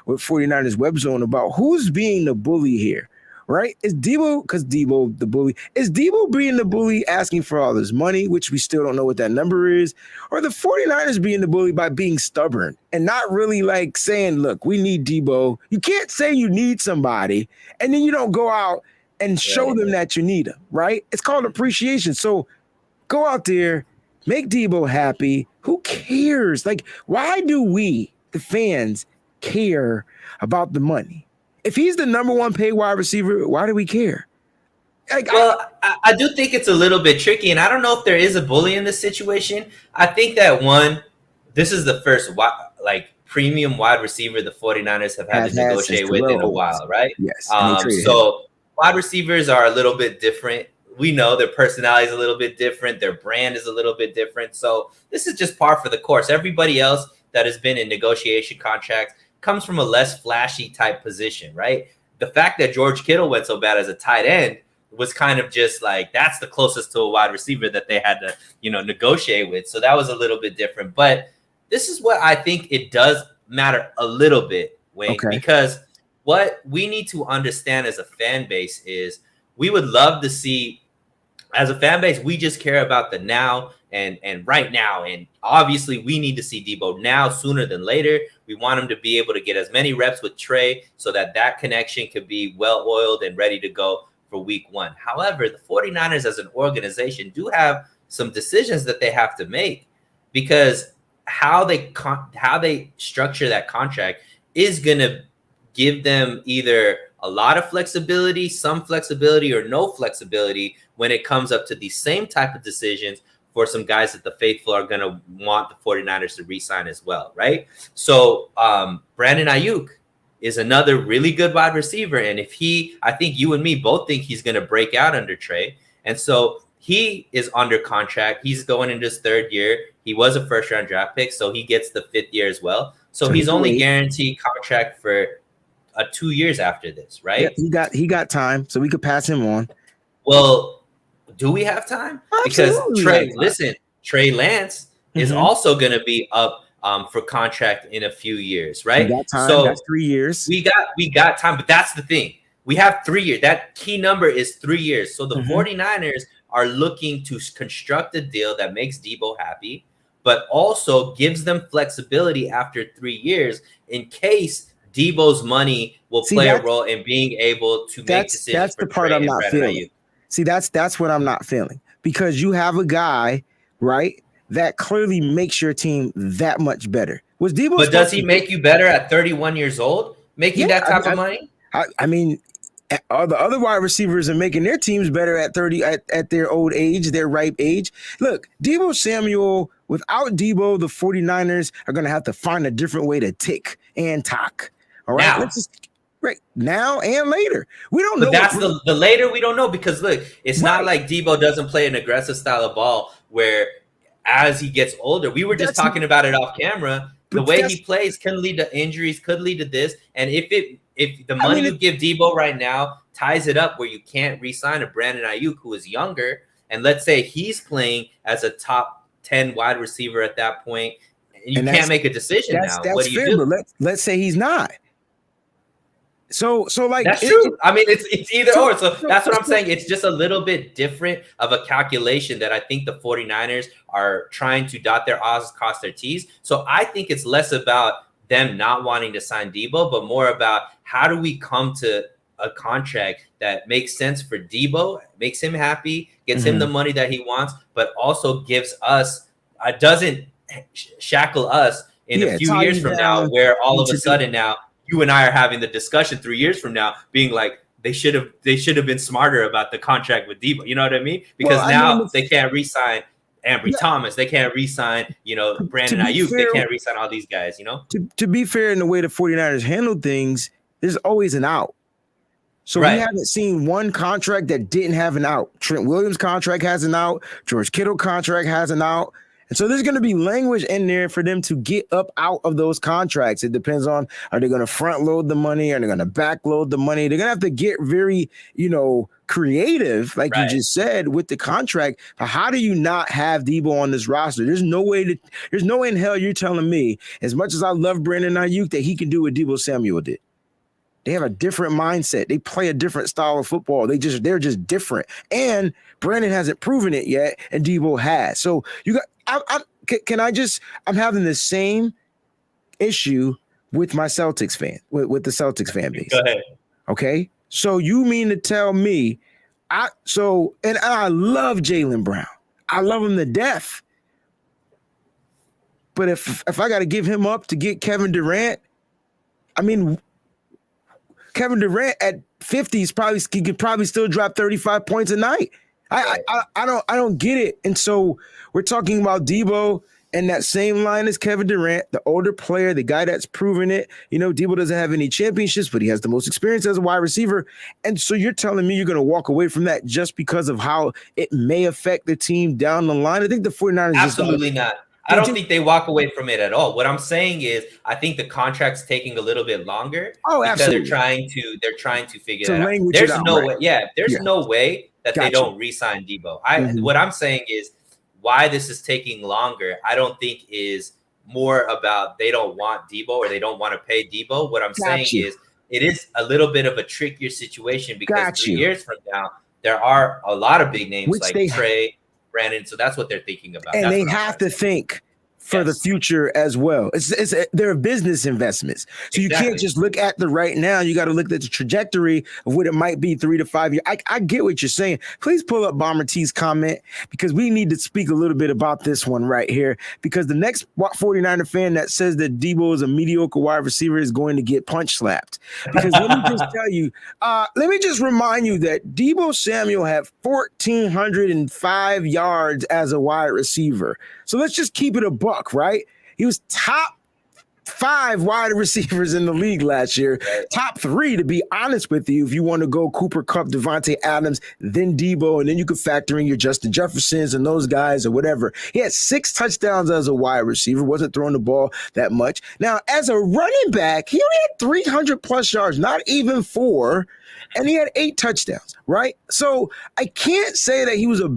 with 49ers Web Zone about who's being the bully here. right? Is Debo, because Debo the bully, is Debo being the bully asking for all this money, which we still don't know what that number is, or the 49ers being the bully by being stubborn and not really like saying, look, we need Debo. You can't say you need somebody and then you don't go out and show Right. them that you need them, right? It's called appreciation. So go out there, make Debo happy. Who cares? Like, why do we, the fans, care about the money? If he's the number one paid wide receiver, why do we care? Like, Well, I do think it's a little bit tricky, and I don't know if there is a bully in this situation. I think that this is the first like premium wide receiver the 49ers have had to had since negotiate with in Terrell a Owens. while, right? Yes, and they traded him. So wide receivers are a little bit different. We know their personality is a little bit different. Their brand is a little bit different. So this is just par for the course. Everybody else that has been in negotiation contracts comes from a less flashy type position, right? The fact that George Kittle went so bad as a tight end was kind of just like, that's the closest to a wide receiver that they had to, negotiate with. So that was a little bit different. But this is what I think it does matter a little bit, Wayne, because what we need to understand as a fan base is we would love to see, as a fan base, we just care about the now and right now. And obviously we need to see Debo now sooner than later. We want him to be able to get as many reps with Trey so that connection could be well-oiled and ready to go for week 1. However, the 49ers as an organization do have some decisions that they have to make, because how they structure that contract is going to give them either a lot of flexibility, some flexibility, or no flexibility when it comes up to these same type of decisions for some guys that the faithful are going to want the 49ers to re-sign as well, right? So Brandon Ayuk is another really good wide receiver. And I think you and me both think he's going to break out under Trey. And so he is under contract. He's going into his 3rd year. He was a first-round draft pick, so he gets the 5th year as well. So he's only guaranteed contract for 2 years after this, right? Yeah, he got time, so we could pass him on. Well, do we have time? Absolutely. Because Trey Lance is also going to be up for contract in a few years, right? We got time. So that's 3 years. We got time, but that's the thing. We have 3 years. That key number is 3 years. So the 49ers are looking to construct a deal that makes Debo happy, but also gives them flexibility after 3 years in case Debo's money will play a role in being able to make decisions. That's the part I'm not feeling. See, that's what I'm not feeling, because you have a guy, right, that clearly makes your team that much better. But does he make you better at 31 years old, making that type of money? I mean, all the other wide receivers are making their teams better at 30 at their old age, their ripe age. Look, Debo Samuel, without Debo, the 49ers are going to have to find a different way to tick and talk. All right, right now and later. We don't know. But that's the later we don't know, because look, it's not like Debo doesn't play an aggressive style of ball where as he gets older, we were just talking about it off camera. The way he plays can lead to injuries, could lead to this. And if the money you give Debo right now ties it up where you can't re-sign a Brandon Ayuk who is younger, and let's say he's playing as a top 10 wide receiver at that point, and you can't make a decision now. What do you do? But let's say he's not. So like that's true. I mean, it's either or. So that's what I'm saying. It's just a little bit different of a calculation that I think the 49ers are trying to dot their I's, cross their T's. So I think it's less about them not wanting to sign Debo, but more about how do we come to a contract that makes sense for Debo, makes him happy, gets him the money that he wants, but also gives us, doesn't shackle us in a few years from now, where all of a sudden now you and I are having the discussion 3 years from now, being like, they should have been smarter about the contract with Debo. You know what I mean? Because they can't re-sign Ambry Thomas. They can't re-sign, Brandon Ayuk. They can't re-sign all these guys, To be fair, in the way the 49ers handle things, there's always an out. So we haven't seen one contract that didn't have an out. Trent Williams' contract has an out. George Kittle contract has an out. And so there's going to be language in there for them to get up out of those contracts. It depends on, are they going to front load the money? Are they going to back load the money? They're going to have to get very, creative, like you just said, with the contract. But how do you not have Debo on this roster? There's no way in hell you're telling me, as much as I love Brandon Ayuk, that he can do what Debo Samuel did. They have a different mindset. They play a different style of football. They're just different. And Brandon hasn't proven it yet, and Debo has. So you got. I'm having the same issue with my Celtics fan, with the Celtics fan base. Go ahead. Okay, so you mean to tell me, I love Jaylen Brown. I love him to death. But if I got to give him up to get Kevin Durant, I mean, Kevin Durant at 50 he could probably still drop 35 points a night. I don't get it. And so we're talking about Debo and that same line as Kevin Durant, the older player, the guy that's proven it. You know, Debo doesn't have any championships, but he has the most experience as a wide receiver. And so you're telling me you're going to walk away from that just because of how it may affect the team down the line? I think the 49ers absolutely not. I don't think they walk away from it at all. What I'm saying is, I think the contract's taking a little bit longer because they're trying to figure that out. There's no way. Yeah, there's no way that they don't re-sign Debo. What I'm saying is why this is taking longer. I don't think is more about they don't want Debo or they don't want to pay Debo. What I'm saying is it is a little bit of a trickier situation because 3 years from now there are a lot of big names like Trey, Brandon, so that's what they're thinking about. And they have to think for the future as well. They're business investments. So you can't just look at the right now. You got to look at the trajectory of what it might be 3 to 5 years. I get what you're saying. Please pull up Bomber T's comment because we need to speak a little bit about this one right here because the next 49er fan that says that Debo is a mediocre wide receiver is going to get punch slapped. Because let me just tell you, let me just remind you that Debo Samuel had 1,405 yards as a wide receiver. So let's just keep it a buck, right? He was top 5 wide receivers in the league last year. Top 3, to be honest with you, if you want to go Cooper Kupp, Devontae Adams, then Debo, and then you could factor in your Justin Jeffersons and those guys or whatever. He had 6 touchdowns as a wide receiver, wasn't throwing the ball that much. Now, as a running back, he only had 300 plus yards, not even 4, and he had 8 touchdowns, right? So I can't say that he was a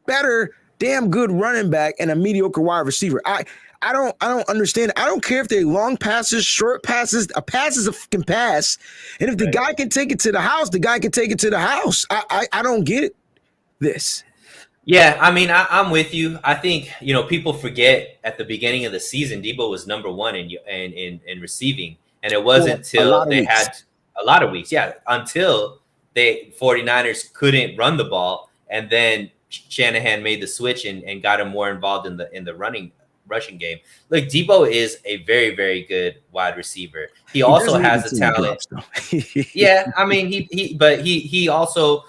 better damn good running back and a mediocre wide receiver. I don't understand. I don't care if they're long passes, short passes. A pass is a fucking pass. And if the guy can take it to the house, the guy can take it to the house. I don't get this. Yeah, I mean, I'm with you. I think, people forget at the beginning of the season, Debo was number 1 in receiving. And it wasn't until they had a lot of weeks. Yeah, until they 49ers couldn't run the ball. And then Shanahan made the switch and got him more involved in the rushing game. Look, Debo is a very, very good wide receiver. He also has the talent. Yeah, I mean, he also,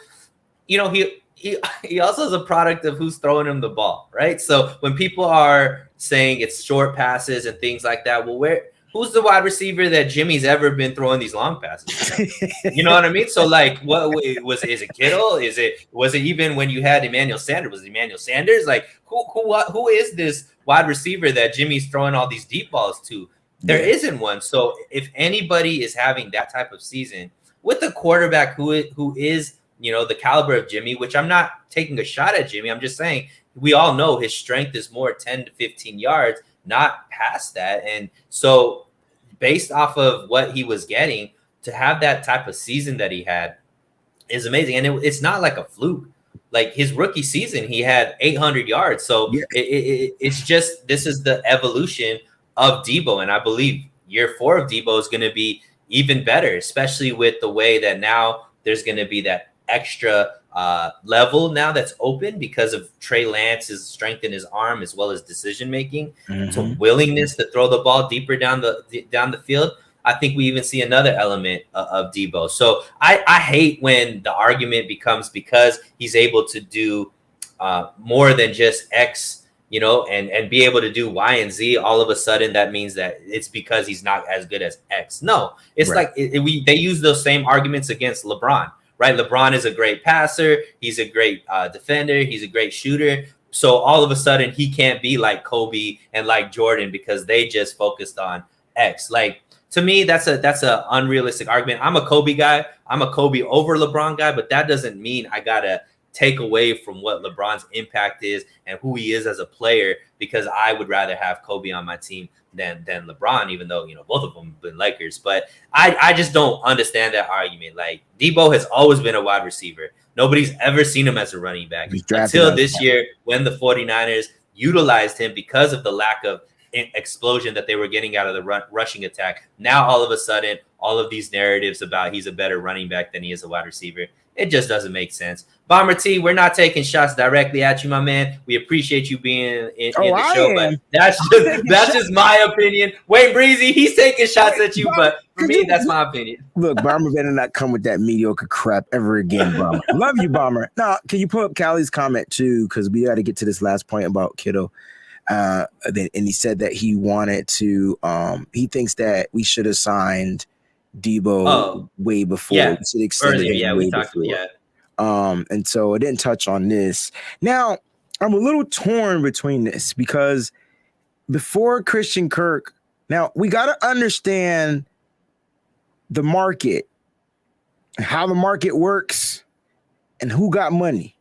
he also is a product of who's throwing him the ball, right? So when people are saying it's short passes and things like that, well, who's the wide receiver that Jimmy's ever been throwing these long passes? You know what I mean? So like, is it Kittle? Was it even when you had Emmanuel Sanders? Was it Emmanuel Sanders? Like who is this wide receiver that Jimmy's throwing all these deep balls to? There isn't one. So if anybody is having that type of season with a quarterback who is the caliber of Jimmy, which I'm not taking a shot at Jimmy, I'm just saying we all know his strength is more 10 to 15 yards. Not past that. And so based off of what he was getting, to have that type of season that he had is amazing. And it's not like a fluke. Like his rookie season, he had 800 yards. So it's just, this is the evolution of Debo. And I believe year 4 of Debo is going to be even better, especially with the way that now there's going to be that extra level now that's open because of Trey Lance's strength in his arm as well as decision making, so willingness to throw the ball deeper down the field. I think we even see another element of Debo. So I hate when the argument becomes because he's able to do more than just X, and be able to do Y and Z. All of a sudden, that means that it's because he's not as good as X. No, it's like they use those same arguments against LeBron. Right, LeBron is a great passer. He's a great defender. He's a great shooter. So all of a sudden, he can't be like Kobe and like Jordan because they just focused on X. Like to me, that's a unrealistic argument. I'm a Kobe guy. I'm a Kobe over LeBron guy, but that doesn't mean I gotta take away from what LeBron's impact is and who he is as a player, because I would rather have Kobe on my team than LeBron, even though, you know, both of them have been Lakers. But I just don't understand that argument. Like, Debo has always been a wide receiver. Nobody's ever seen him as a running back until this year, when the 49ers utilized him because of the lack of explosion that they were getting out of the rushing attack. Now, all of a sudden, all of these narratives about he's a better running back than he is a wide receiver, it just doesn't make sense. Bomber T, we're not taking shots directly at you, my man. We appreciate you being in the show, but that's just my opinion. Wayne Breezy, he's taking shots at you, but for me, that's my opinion. Look, Bomber better not come with that mediocre crap ever again, Bomber. Love you, Bomber. Now, can you pull up Callie's comment too? Because we got to get to this last point about Kittle. And he said that he wanted to. He thinks that we should have signed Debo way before. Yeah, we should extend earlier. it Yeah, way we talked. before. Yeah. And so I didn't touch on this. Now, I'm a little torn between this because before Christian Kirk, now we got to understand the market, how the market works, and who got money.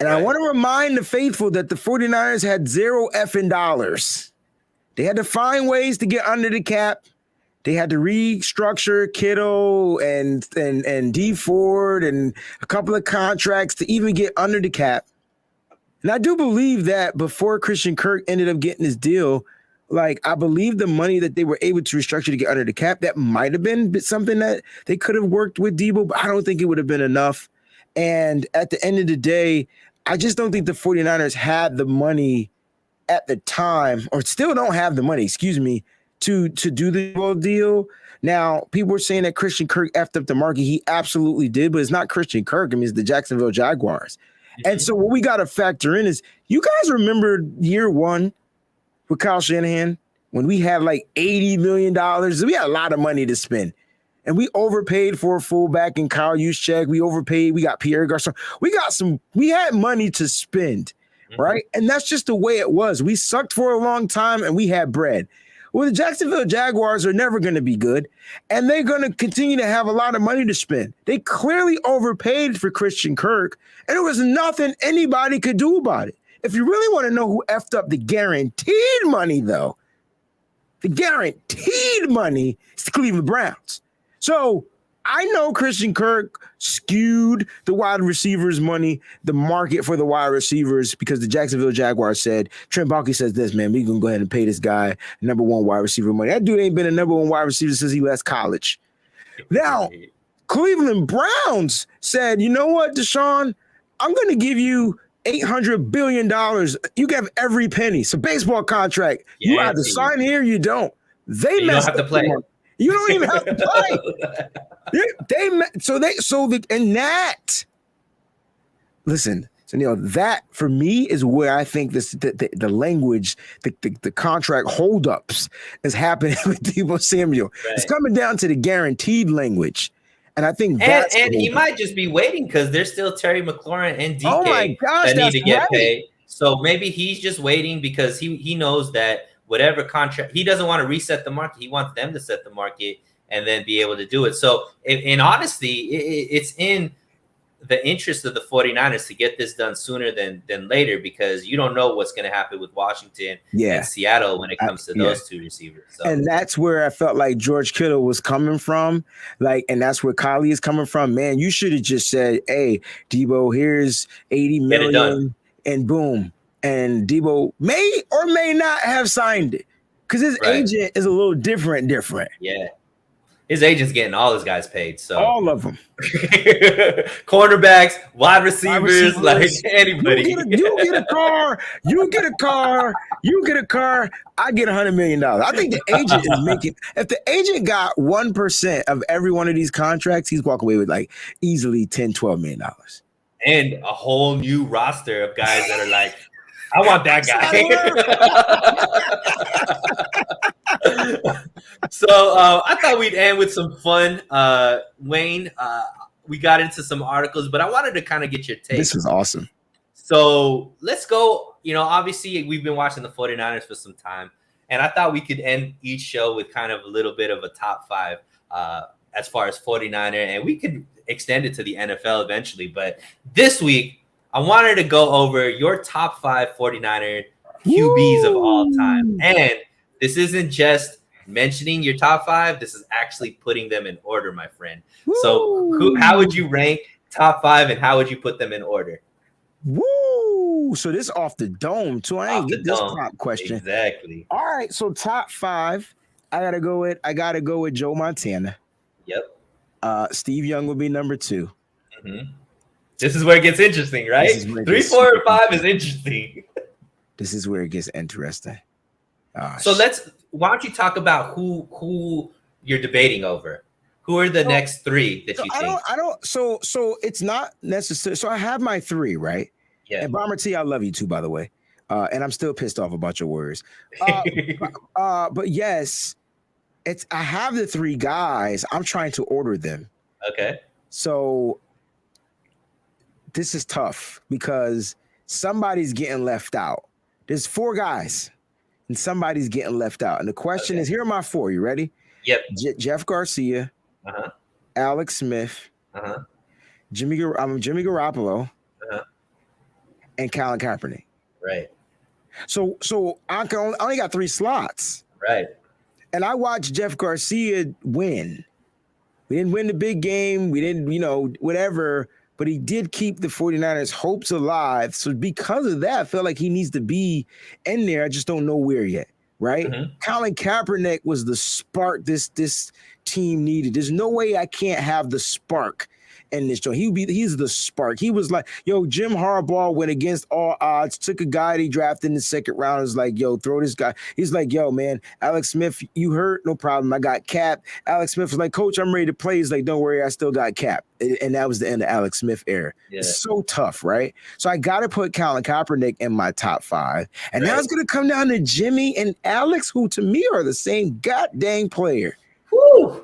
And I want to remind the faithful that the 49ers had $0 effing dollars. They had to find ways to get under the cap. They had to restructure Kittle and D Ford and a couple of contracts to even get under the cap. And I do believe that before Christian Kirk ended up getting his deal, like, I believe the money that they were able to restructure to get under the cap, that might have been something that they could have worked with Debo, but I don't think it would have been enough. And at the end of the day, I just don't think the 49ers had the money at the time, or still don't have the money, to do the deal. Now, people were saying that Christian Kirk effed up the market. He absolutely did, but it's not Christian Kirk. I mean, it's the Jacksonville Jaguars. Mm-hmm. And so what we got to factor in is, you guys remember year one with Kyle Shanahan when we had like $80 million? We had a lot of money to spend. And we overpaid for a fullback in Kyle Juszczyk. We overpaid. We got Pierre Garçon. We had money to spend, right? And that's just the way it was. We sucked for a long time and we had bread. Well, the Jacksonville Jaguars are never going to be good, and they're going to continue to have a lot of money to spend. They clearly overpaid for Christian Kirk, and there was nothing anybody could do about it. If you really want to know who effed up the guaranteed money, though, the guaranteed money is the Cleveland Browns. So I know Christian Kirk skewed the wide receivers' money, the market for the wide receivers, because the Jacksonville Jaguars said, Trent Baalke says this, man, we're going to go ahead and pay this guy number one wide receiver money. That dude ain't been a number one wide receiver since he left college. Now, Cleveland Browns said, you know what, Deshaun, I'm going to give you $800 billion. You have every penny. It's a baseball contract. Yeah, you either sign here or you don't. You don't have to play. You don't even have to play. That for me is where I think the language, the contract holdups is happening with Deebo Samuel. Right. It's coming down to the guaranteed language. And I think that's and he might just be waiting because there's still Terry McLaurin and DK that need to get paid. So maybe he's just waiting because he knows that whatever contract, he doesn't want to reset the market. He wants them to set the market and then be able to do it. So in honesty, it's in the interest of the 49ers to get this done sooner than later, because you don't know what's going to happen with Washington and Seattle when it comes to those two receivers. So. And that's where I felt like George Kittle was coming from. And that's where Kylie is coming from. Man, you should have just said, hey, Debo, here's $80 million and boom. And Debo may or may not have signed it because his agent is a little different. Yeah. His agent's getting all his guys paid. So all of them. Cornerbacks, wide receivers, like anybody. You get a car. I get $100 million. I think the agent is making, if the agent got 1% of every one of these contracts, he's walking away with like easily $10, $12 million. And a whole new roster of guys that are like, I want that guy. So I thought we'd end with some fun. Wayne, we got into some articles, but I wanted to kind of get your take. This is awesome. So let's go. Obviously, we've been watching the 49ers for some time, and I thought we could end each show with kind of a little bit of a top 5 as far as 49er, and we could extend it to the NFL eventually. But this week, I wanted to go over your top 5 49er QBs of all time. Woo! And this isn't just mentioning your top 5, this is actually putting them in order, my friend. So how would you rank top 5 and how would you put them in order? Woo! So this off the dome too. I ain't get this pop question. Exactly. All right, so top 5. I gotta go with Joe Montana. Yep. Steve Young would be number 2. Mm-hmm. This is where it gets interesting, right? 3, 4, and 5 is interesting. This is where it gets interesting. So why don't you talk about who you're debating over? Who are the next 3 that you think? I don't. So it's not necessary. So I have my 3, right? Yeah. And Bomber T, I love you too, by the way. And I'm still pissed off about your words. But yes, I have the 3 guys. I'm trying to order them. Okay. So this is tough because somebody's getting left out. There's 4 guys, and somebody's getting left out. And the question is, here are my 4. You ready? Yep. Jeff Garcia, Alex Smith, Jimmy Garoppolo, and Colin Kaepernick. Right. So I only got 3 slots. Right. And I watched Jeff Garcia win. We didn't win the big game. We didn't, whatever. But he did keep the 49ers' hopes alive. So because of that, I feel like he needs to be in there. I just don't know where yet, right? Mm-hmm. Colin Kaepernick was the spark this team needed. There's no way I can't have the spark in this show. He's the spark. He was like, Jim Harbaugh went against all odds, took a guy that he drafted in the 2nd round, was like, throw this guy. He's like, man, Alex Smith, you hurt? No problem. I got Cap. Alex Smith was like, Coach, I'm ready to play. He's like, don't worry, I still got Cap. And that was the end of Alex Smith era. Yeah. It's so tough, right? So I got to put Colin Kaepernick in my top 5. And now it's going to come down to Jimmy and Alex, who to me are the same goddamn player. Woo!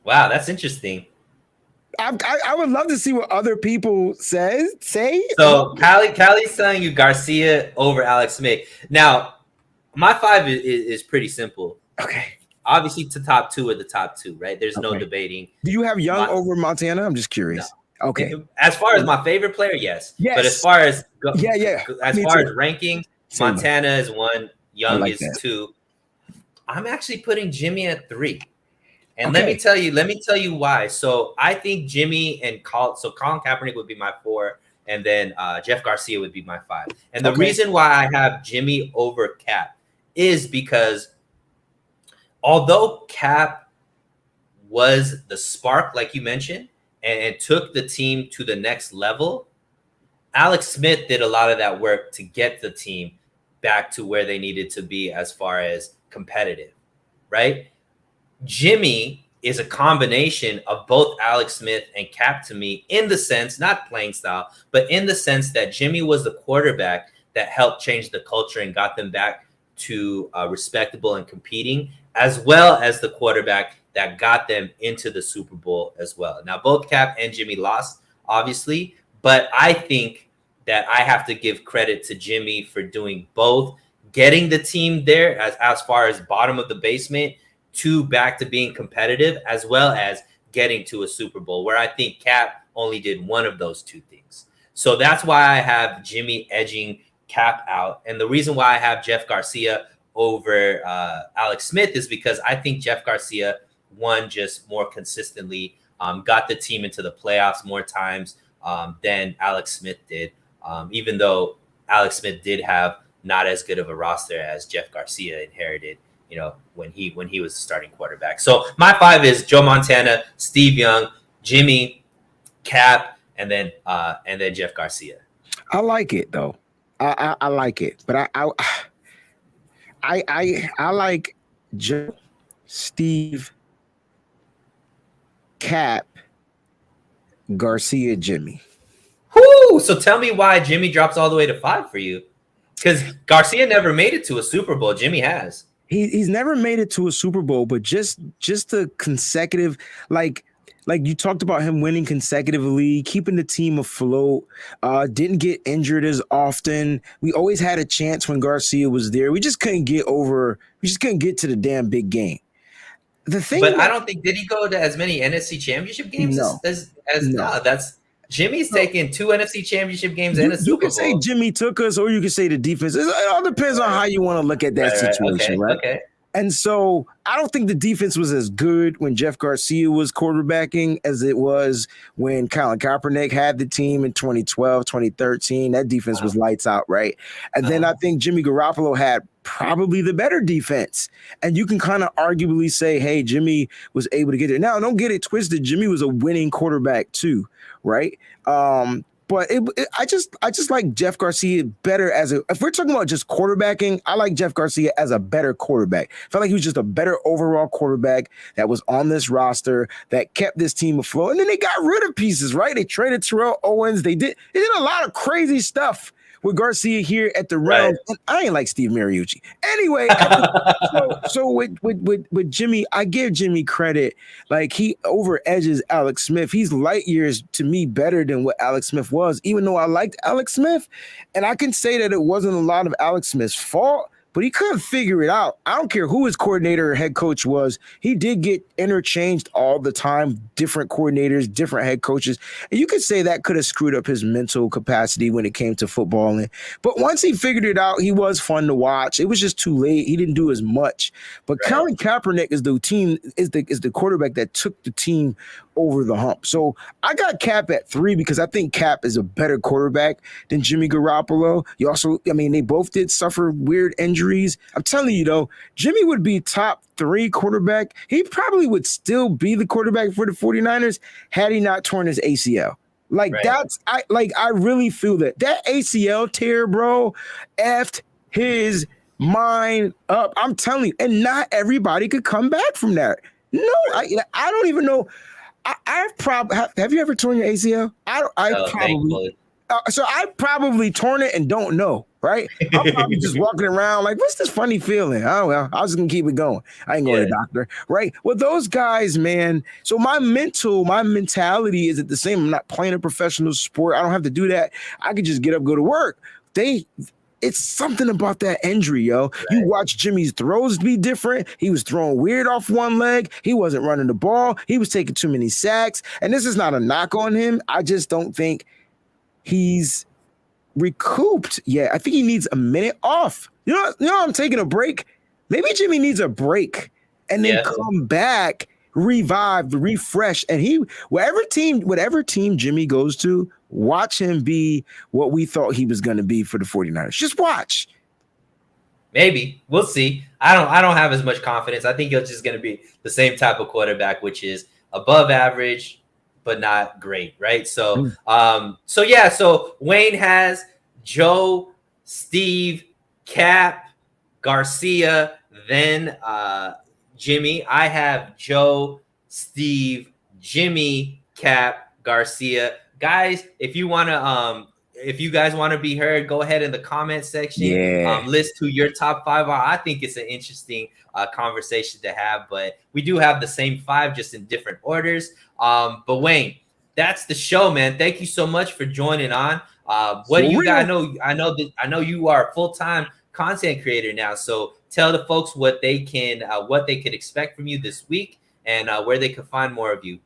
Wow, that's interesting. I would love to see what other people say. So Callie's telling you Garcia over Alex Smith. Now, my 5 is pretty simple. Okay. Obviously, to top 2 are the top 2, right? There's no debating. Do you have Young over Montana? I'm just curious. No. Okay. As far as my favorite player, yes. But as far as as ranking, Montana is 1, Young is 2. I'm actually putting Jimmy at 3. And let me tell you why. So I think Jimmy and Colin Kaepernick would be my 4, and then Jeff Garcia would be my 5. And the reason why I have Jimmy over Cap is because although Cap was the spark, like you mentioned, and took the team to the next level, Alex Smith did a lot of that work to get the team back to where they needed to be as far as competitive, right? Jimmy is a combination of both Alex Smith and Cap to me, in the sense, not playing style, but in the sense that Jimmy was the quarterback that helped change the culture and got them back to respectable and competing, as well as the quarterback that got them into the Super Bowl as well. Now, both Cap and Jimmy lost, obviously, but I think that I have to give credit to Jimmy for doing both, getting the team there as far as bottom of the basement to back to being competitive, as well as getting to a Super Bowl, where I think Cap only did one of those 2 things. So that's why I have Jimmy edging Cap out. And the reason why I have Jeff Garcia over Alex Smith is because I think Jeff Garcia won just more consistently, got the team into the playoffs more times than Alex Smith did, even though Alex Smith did have not as good of a roster as Jeff Garcia inherited, when he was the starting quarterback. So my 5 is Joe Montana, Steve Young, Jimmy, Cap, and then Jeff Garcia. I like it though. I like it, but I like Joe, Steve, Cap, Garcia, Jimmy. Whoo! So tell me why Jimmy drops all the way to 5 for you. Because Garcia never made it to a Super Bowl. Jimmy has. He's never made it to a Super Bowl, but just the consecutive, like you talked about him winning consecutively, keeping the team afloat, didn't get injured as often. We always had a chance when Garcia was there. We just couldn't get to the damn big game. The thing But I that don't think did he go to as many NFC Championship games no, as no. nah. That's Jimmy's No, taken 2 NFC Championship games and a you Super can say Bowl. Jimmy took us, or you can say the defense. It all depends on Right, how you want to look at that right. situation, Okay, right? okay. And so I don't think the defense was as good when Jeff Garcia was quarterbacking as it was when Colin Kaepernick had the team in 2012, 2013. That defense Uh, was lights out, right? And then I think Jimmy Garoppolo had probably the better defense. And you can kind of arguably say, hey, Jimmy was able to get it. Now, don't get it twisted. Jimmy was a winning quarterback too, right? But I just like Jeff Garcia better as a. If we're talking about just quarterbacking, I like Jeff Garcia as a better quarterback. I felt like he was just a better overall quarterback that was on this roster that kept this team afloat. And then they got rid of pieces, right? They traded Terrell Owens. They did a lot of crazy stuff with Garcia here at the right. Rams. And I ain't like Steve Mariucci. Anyway, so with Jimmy, I give Jimmy credit. Like he over edges Alex Smith. He's light years to me better than what Alex Smith was, even though I liked Alex Smith. And I can say that it wasn't a lot of Alex Smith's fault, but he couldn't figure it out. I don't care who his coordinator or head coach was. He did get interchanged all the time, different coordinators, different head coaches. And you could say that could have screwed up his mental capacity when it came to footballing. But once he figured it out, he was fun to watch. It was just too late. He didn't do as much. But Right. Colin Kaepernick is the quarterback that took the team over the hump. So I got Cap at 3 because I think Cap is a better quarterback than Jimmy Garoppolo. You also, I mean, they both did suffer weird injuries. I'm telling you though, Jimmy would be top 3 quarterback. He probably would still be the quarterback for the 49ers had he not torn his ACL. Like Right. I really feel that ACL tear, bro, effed his mind up. I'm telling you, and not everybody could come back from that. No, I don't even know. I've probably have you ever torn your ACL? I Oh, probably thankfully. so I probably torn it and don't know, right? I'm probably just walking around like, what's this funny feeling? Oh well, I was just gonna keep it going. I ain't going to the doctor, right? Well, those guys, man. So my mentality is at the same. I'm not playing a professional sport. I don't have to do that. I could just get up, go to work. It's something about that injury, yo. Right. You watch Jimmy's throws be different. He was throwing weird off one leg. He wasn't running the ball. He was taking too many sacks. And this is not a knock on him. I just don't think he's recouped yet. I think he needs a minute off. You know, I'm taking a break. Maybe Jimmy needs a break and then come back, revived, refreshed. And whatever team Jimmy goes to, watch him be what we thought he was going to be for the 49ers. Just watch. Maybe. We'll see. I don't have as much confidence. I think he's just going to be the same type of quarterback, which is above average, but not great, right? So, so Wayne has Joe, Steve, Cap, Garcia, then Jimmy. I have Joe, Steve, Jimmy, Cap, Garcia. Guys, if you guys want to be heard, go ahead in the comment section. List to your top 5. I think it's an interesting conversation to have, but we do have the same 5, just in different orders. But Wayne, that's the show, man. Thank you so much for joining on. What do you got? I know you are a full-time content creator now. So tell the folks what they could expect from you this week and where they can find more of you.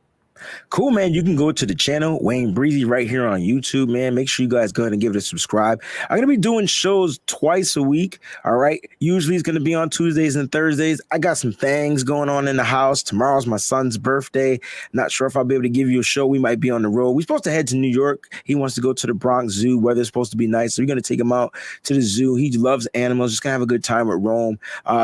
Cool, man. You can go to the channel, Wayne Breezy, right here on YouTube, man. Make sure you guys go ahead and give it a subscribe. I'm going to be doing shows twice a week, all right? Usually it's going to be on Tuesdays and Thursdays. I got some things going on in the house. Tomorrow's my son's birthday. Not sure if I'll be able to give you a show. We might be on the road. We're supposed to head to New York. He wants to go to the Bronx Zoo. Weather's supposed to be nice, so we're going to take him out to the zoo. He loves animals. Just going to have a good time at Rome.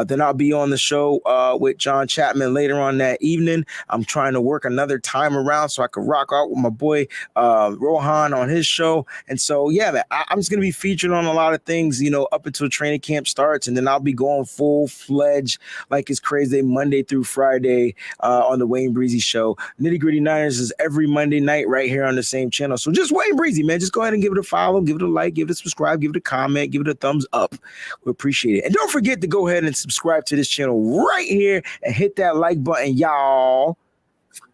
Then I'll be on the show with John Chapman later on that evening. I'm trying to work another time around so I could rock out with my boy Rohan on his show. And so, yeah, man, I'm just going to be featured on a lot of things, up until training camp starts. And then I'll be going full-fledged like it's crazy Monday through Friday on the Wayne Breezy Show. Nitty Gritty Niners is every Monday night right here on the same channel. So just Wayne Breezy, man. Just go ahead and give it a follow, give it a like, give it a subscribe, give it a comment, give it a thumbs up. We appreciate it. And don't forget to go ahead and subscribe to this channel right here and hit that like button, y'all.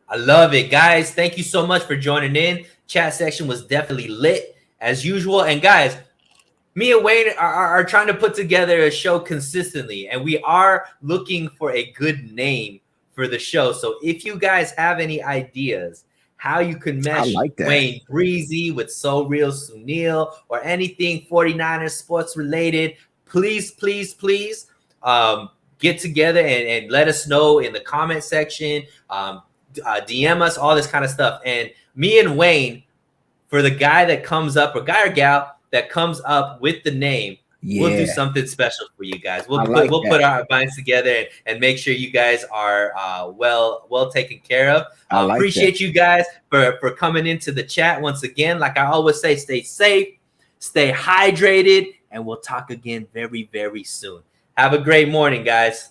I love it, guys. Thank you so much for joining in. Chat section was definitely lit as usual. And guys, me and Wayne are trying to put together a show consistently, and we are looking for a good name for the show. So if you guys have any ideas how you can I mesh like that. Wayne Breezy with So Real Sunil or anything 49ers sports related, please, please, please get together and let us know in the comment section. DM us, all this kind of stuff. And me and Wayne, for the guy that comes up, or guy or gal that comes up with the name, we'll do something special for you guys. We'll put our minds together and make sure you guys are well taken care of. Appreciate you guys for coming into the chat once again. Like I always say, stay safe, stay hydrated, and we'll talk again very, very soon. Have a great morning, guys.